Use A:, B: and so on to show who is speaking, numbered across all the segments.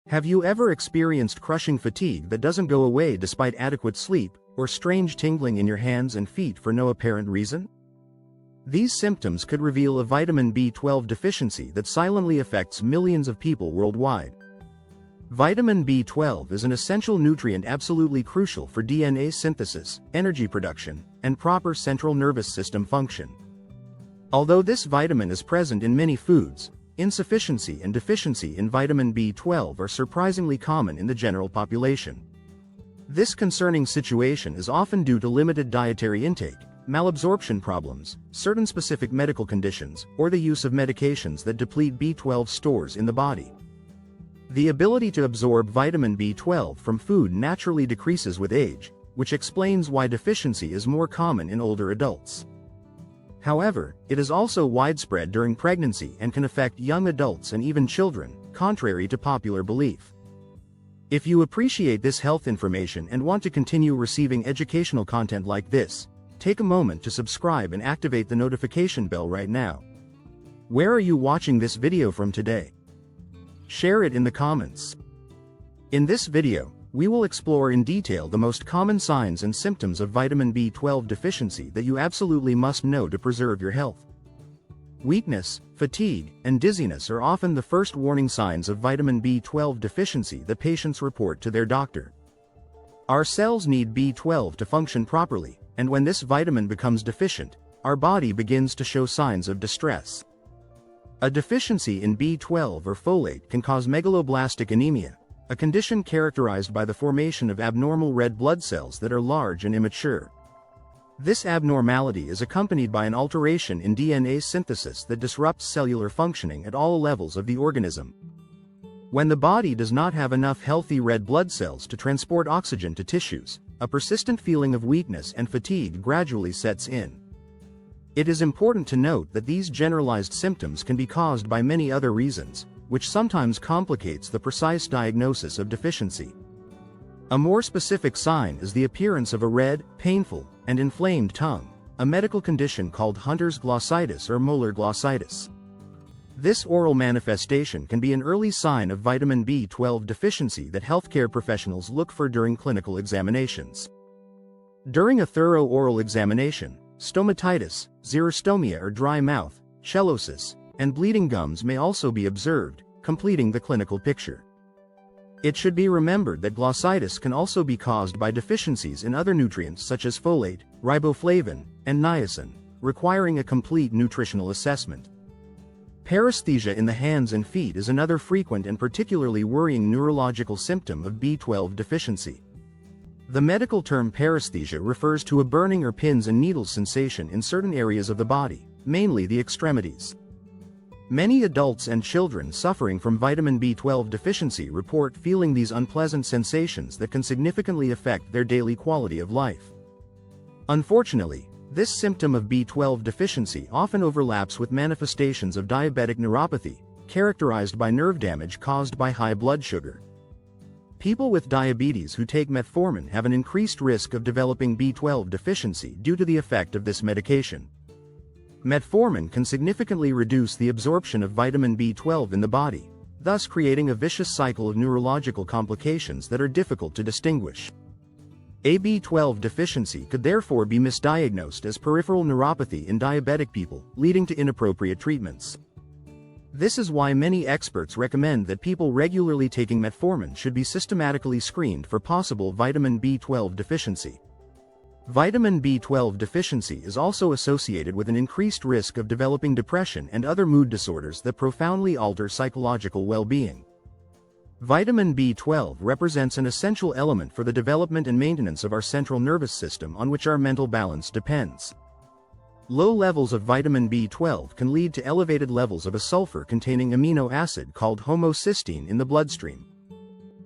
A: Have you ever experienced crushing fatigue that doesn't go away despite adequate sleep, or strange tingling in your hands and feet for no apparent reason? These symptoms could reveal a vitamin B12 deficiency that silently affects millions of people worldwide. Vitamin B12 is an essential nutrient absolutely crucial for DNA synthesis, energy production, and proper central nervous system function. Although this vitamin is present in many foods, insufficiency and deficiency in vitamin B12 are surprisingly common in the general population. This concerning situation is often due to limited dietary intake, malabsorption problems, certain specific medical conditions, or the use of medications that deplete B12 stores in the body. The ability to absorb vitamin B12 from food naturally decreases with age, which explains why deficiency is more common in older adults. However, it is also widespread during pregnancy and can affect young adults and even children, contrary to popular belief. If you appreciate this health information and want to continue receiving educational content like this, take a moment to subscribe and activate the notification bell right now. Where are you watching this video from today? Share it in the comments. In this video, we will explore in detail the most common signs and symptoms of vitamin B12 deficiency that you absolutely must know to preserve your health. Weakness, fatigue, and dizziness are often the first warning signs of vitamin B12 deficiency that patients report to their doctor. Our cells need B12 to function properly, and when this vitamin becomes deficient, our body begins to show signs of distress. A deficiency in B12 or folate can cause megaloblastic anemia, a condition characterized by the formation of abnormal red blood cells that are large and immature. This abnormality is accompanied by an alteration in DNA synthesis that disrupts cellular functioning at all levels of the organism. When the body does not have enough healthy red blood cells to transport oxygen to tissues, a persistent feeling of weakness and fatigue gradually sets in. It is important to note that these generalized symptoms can be caused by many other reasons, which sometimes complicates the precise diagnosis of deficiency. A more specific sign is the appearance of a red, painful, and inflamed tongue, a medical condition called Hunter's glossitis or molar glossitis. This oral manifestation can be an early sign of vitamin B12 deficiency that healthcare professionals look for during clinical examinations. During a thorough oral examination, stomatitis, xerostomia or dry mouth, chelosis, and bleeding gums may also be observed, completing the clinical picture. It should be remembered that glossitis can also be caused by deficiencies in other nutrients such as folate, riboflavin, and niacin, requiring a complete nutritional assessment. Paresthesia in the hands and feet is another frequent and particularly worrying neurological symptom of B12 deficiency. The medical term paresthesia refers to a burning or pins and needles sensation in certain areas of the body, mainly the extremities. Many adults and children suffering from vitamin B12 deficiency report feeling these unpleasant sensations that can significantly affect their daily quality of life. Unfortunately, this symptom of B12 deficiency often overlaps with manifestations of diabetic neuropathy, characterized by nerve damage caused by high blood sugar. People with diabetes who take metformin have an increased risk of developing B12 deficiency due to the effect of this medication. Metformin can significantly reduce the absorption of vitamin B12 in the body, thus creating a vicious cycle of neurological complications that are difficult to distinguish. A B12 deficiency could therefore be misdiagnosed as peripheral neuropathy in diabetic people, leading to inappropriate treatments. This is why many experts recommend that people regularly taking metformin should be systematically screened for possible vitamin B12 deficiency. Vitamin B12 deficiency is also associated with an increased risk of developing depression and other mood disorders that profoundly alter psychological well-being. Vitamin B12 represents an essential element for the development and maintenance of our central nervous system on which our mental balance depends. Low levels of vitamin B12 can lead to elevated levels of a sulfur-containing amino acid called homocysteine in the bloodstream.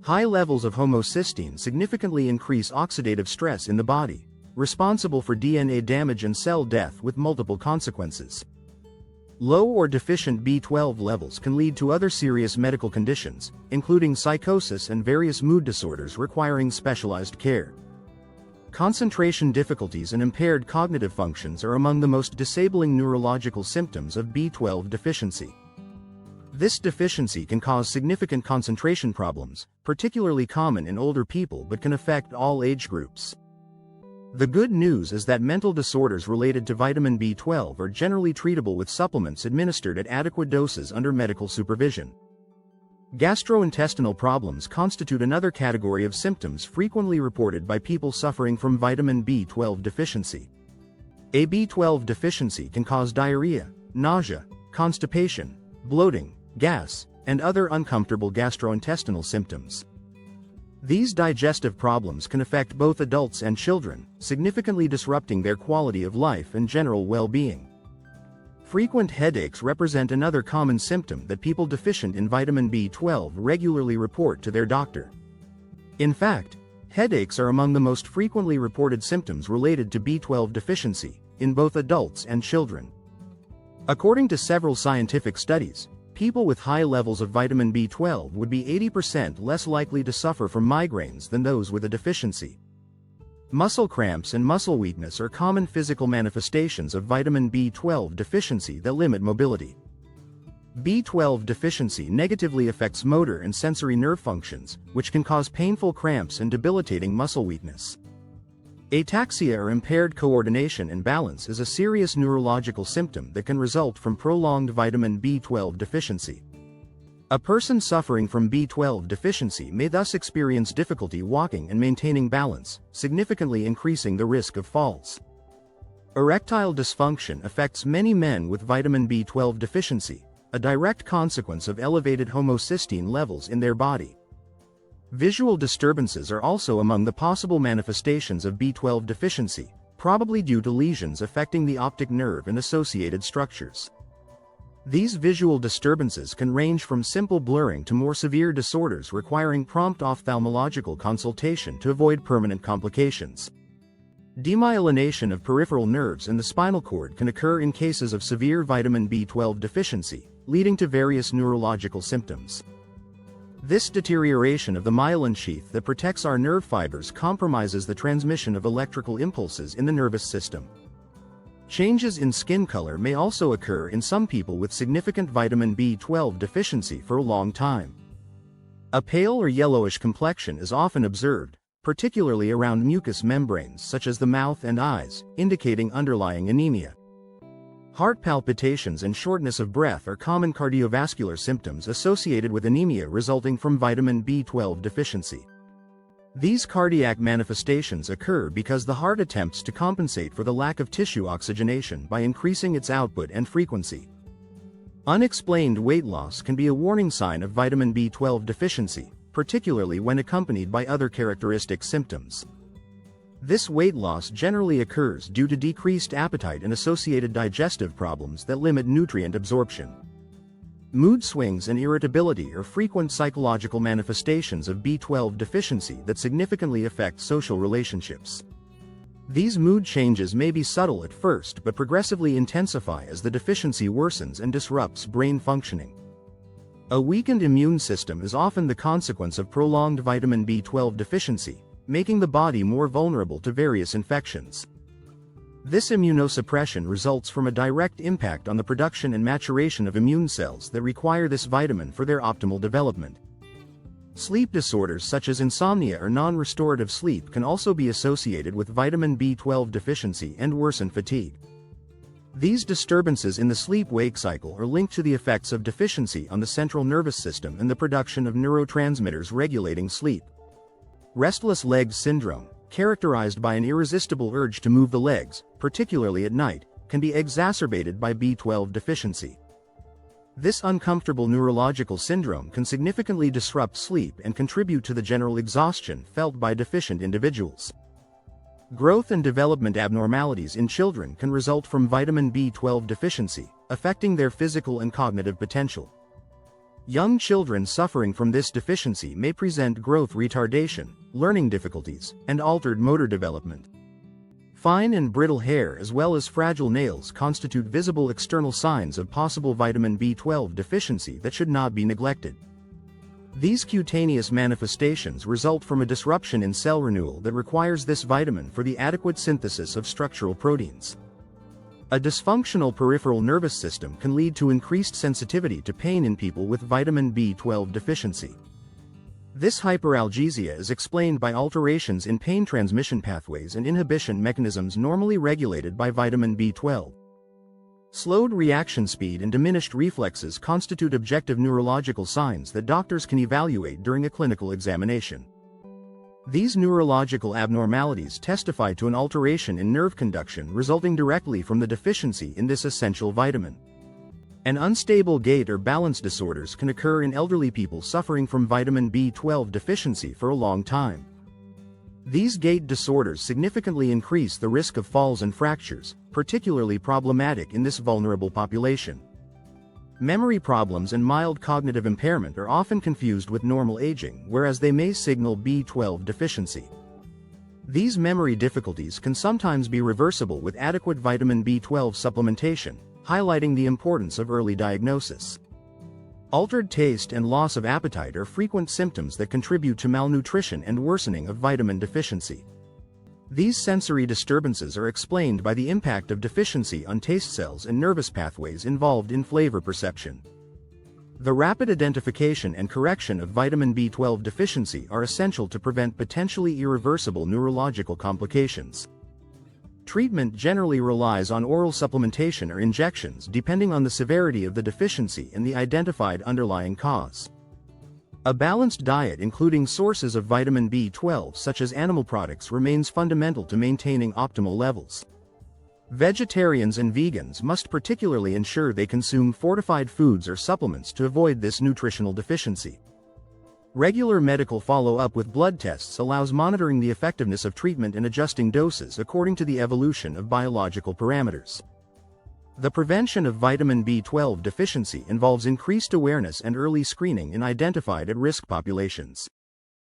A: High levels of homocysteine significantly increase oxidative stress in the body, responsible for DNA damage and cell death with multiple consequences. Low or deficient B12 levels can lead to other serious medical conditions, including psychosis and various mood disorders requiring specialized care. Concentration difficulties and impaired cognitive functions are among the most disabling neurological symptoms of B12 deficiency. This deficiency can cause significant concentration problems, particularly common in older people but can affect all age groups. The good news is that mental disorders related to vitamin B12 are generally treatable with supplements administered at adequate doses under medical supervision. Gastrointestinal problems constitute another category of symptoms frequently reported by people suffering from vitamin B12 deficiency. A B12 deficiency can cause diarrhea, nausea, constipation, bloating, gas, and other uncomfortable gastrointestinal symptoms. These digestive problems can affect both adults and children, significantly disrupting their quality of life and general well-being. Frequent headaches represent another common symptom that people deficient in vitamin B12 regularly report to their doctor. In fact, headaches are among the most frequently reported symptoms related to B12 deficiency, in both adults and children. According to several scientific studies, people with high levels of vitamin B12 would be 80% less likely to suffer from migraines than those with a deficiency. Muscle cramps and muscle weakness are common physical manifestations of vitamin B12 deficiency that limit mobility. B12 deficiency negatively affects motor and sensory nerve functions, which can cause painful cramps and debilitating muscle weakness. Ataxia or impaired coordination and balance is a serious neurological symptom that can result from prolonged vitamin B12 deficiency. A person suffering from B12 deficiency may thus experience difficulty walking and maintaining balance, significantly increasing the risk of falls. Erectile dysfunction affects many men with vitamin B12 deficiency, a direct consequence of elevated homocysteine levels in their body. Visual disturbances are also among the possible manifestations of B12 deficiency, probably due to lesions affecting the optic nerve and associated structures. These visual disturbances can range from simple blurring to more severe disorders requiring prompt ophthalmological consultation to avoid permanent complications. Demyelination of peripheral nerves in the spinal cord can occur in cases of severe vitamin B12 deficiency, leading to various neurological symptoms. This deterioration of the myelin sheath that protects our nerve fibers compromises the transmission of electrical impulses in the nervous system. Changes in skin color may also occur in some people with significant vitamin B12 deficiency for a long time. A pale or yellowish complexion is often observed, particularly around mucous membranes such as the mouth and eyes, indicating underlying anemia. Heart palpitations and shortness of breath are common cardiovascular symptoms associated with anemia resulting from vitamin B12 deficiency. These cardiac manifestations occur because the heart attempts to compensate for the lack of tissue oxygenation by increasing its output and frequency. Unexplained weight loss can be a warning sign of vitamin B12 deficiency, particularly when accompanied by other characteristic symptoms. This weight loss generally occurs due to decreased appetite and associated digestive problems that limit nutrient absorption. Mood swings and irritability are frequent psychological manifestations of B12 deficiency that significantly affect social relationships. These mood changes may be subtle at first but progressively intensify as the deficiency worsens and disrupts brain functioning. A weakened immune system is often the consequence of prolonged vitamin B12 deficiency, making the body more vulnerable to various infections. This immunosuppression results from a direct impact on the production and maturation of immune cells that require this vitamin for their optimal development. Sleep disorders such as insomnia or non-restorative sleep can also be associated with vitamin B12 deficiency and worsen fatigue. These disturbances in the sleep-wake cycle are linked to the effects of deficiency on the central nervous system and the production of neurotransmitters regulating sleep. Restless legs syndrome, characterized by an irresistible urge to move the legs, particularly at night, can be exacerbated by B12 deficiency. This uncomfortable neurological syndrome can significantly disrupt sleep and contribute to the general exhaustion felt by deficient individuals. Growth and development abnormalities in children can result from vitamin B12 deficiency, affecting their physical and cognitive potential. Young children suffering from this deficiency may present growth retardation, learning difficulties, and altered motor development. Fine and brittle hair as well as fragile nails constitute visible external signs of possible vitamin B12 deficiency that should not be neglected. These cutaneous manifestations result from a disruption in cell renewal that requires this vitamin for the adequate synthesis of structural proteins. A dysfunctional peripheral nervous system can lead to increased sensitivity to pain in people with vitamin B12 deficiency. This hyperalgesia is explained by alterations in pain transmission pathways and inhibition mechanisms normally regulated by vitamin B12. Slowed reaction speed and diminished reflexes constitute objective neurological signs that doctors can evaluate during a clinical examination. These neurological abnormalities testify to an alteration in nerve conduction resulting directly from the deficiency in this essential vitamin. An unstable gait or balance disorders can occur in elderly people suffering from vitamin B12 deficiency for a long time. These gait disorders significantly increase the risk of falls and fractures, particularly problematic in this vulnerable population. Memory problems and mild cognitive impairment are often confused with normal aging, whereas they may signal B12 deficiency. These memory difficulties can sometimes be reversible with adequate vitamin B12 supplementation, highlighting the importance of early diagnosis. Altered taste and loss of appetite are frequent symptoms that contribute to malnutrition and worsening of vitamin deficiency. These sensory disturbances are explained by the impact of deficiency on taste cells and nervous pathways involved in flavor perception. The rapid identification and correction of vitamin B12 deficiency are essential to prevent potentially irreversible neurological complications. Treatment generally relies on oral supplementation or injections depending on the severity of the deficiency and the identified underlying cause. A balanced diet including sources of vitamin B12 such as animal products remains fundamental to maintaining optimal levels. Vegetarians and vegans must particularly ensure they consume fortified foods or supplements to avoid this nutritional deficiency. Regular medical follow-up with blood tests allows monitoring the effectiveness of treatment and adjusting doses according to the evolution of biological parameters. The prevention of vitamin B12 deficiency involves increased awareness and early screening in identified at-risk populations.